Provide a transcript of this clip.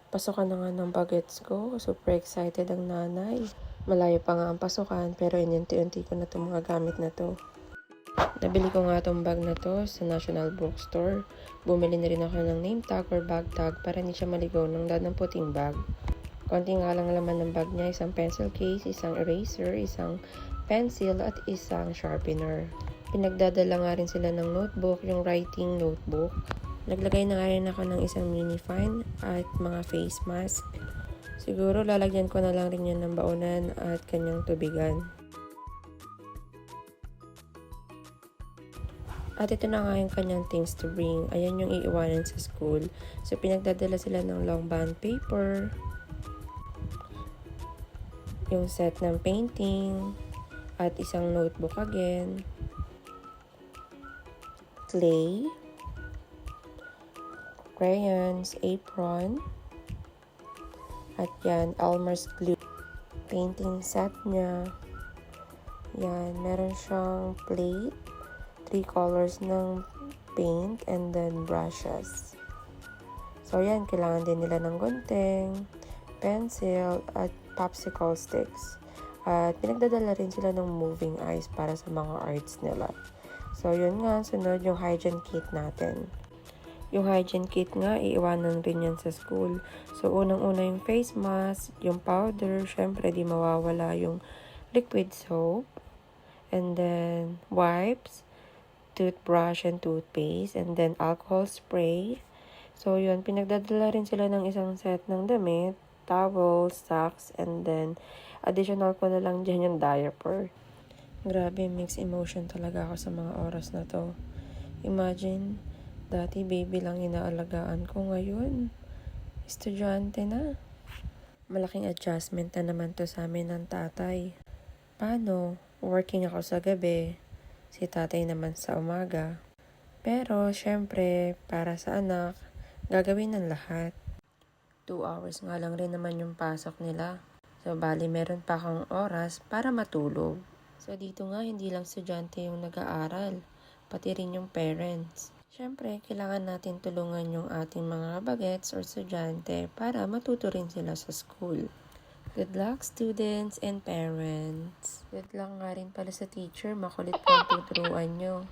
Pasukan na nga ng bagets ko. Super excited ang nanay. Malayo pa nga ang pasukan pero inunti-unti ko na itong mga gamit na to. Nabili ko nga itong bag na to sa National Bookstore. Bumili na rin ako ng name tag or bag tag para hindi siya maligaw ng ng puting bag. Konti nga lang laman ng bag niya, isang pencil case, isang eraser, isang pencil at isang sharpener. Pinagdadala nga rin sila ng notebook, yung writing notebook. Naglagay na nga rin ako ng isang mini fan at mga face mask. Siguro lalagyan ko na lang rin yan ng baunan at kanyang tubigan. At ito na nga yung kanyang things to bring. Ayan yung iiwanan sa school. So pinagdadala sila ng long bond paper, yung set ng painting, at isang notebook again, clay, crayons, apron, at yan, Elmer's glue. Painting set niya. Yan, meron siyang plate, 3 colors ng paint, and then brushes. So yan, kailangan din nila ng gunting, pencil, at popsicle sticks. At pinagdadala rin sila ng moving eyes para sa mga arts nila. So yun nga, sunod yung hygiene kit natin. Yung hygiene kit nga, iiwanan rin yan sa school. So unang-una yung face mask, yung powder, syempre di mawawala yung liquid soap, and then wipes, toothbrush and toothpaste, and then alcohol spray. So yun, pinagdadala rin sila ng isang set ng damit, towels, socks, and then additional ko na lang dyan yung diaper. Grabe, mixed emotion talaga ako sa mga oras na to. Imagine, dati baby lang inaalagaan ko, ngayon estudyante na. Malaking adjustment na naman to sa amin ng tatay. Paano? Working ako sa gabi, si tatay naman sa umaga. Pero syempre, para sa anak, gagawin ng lahat. 2 hours nga lang rin naman yung pasok nila. So, bali meron pa akong oras para matulog. So, dito nga hindi lang estudyante yung nag-aaral, pati rin yung parents. Siyempre, kailangan natin tulungan yung ating mga bagets or estudyante para matuto rin sila sa school. Good luck, students and parents. Good luck nga rin pala sa teacher, makulit po ang tuturuan nyo.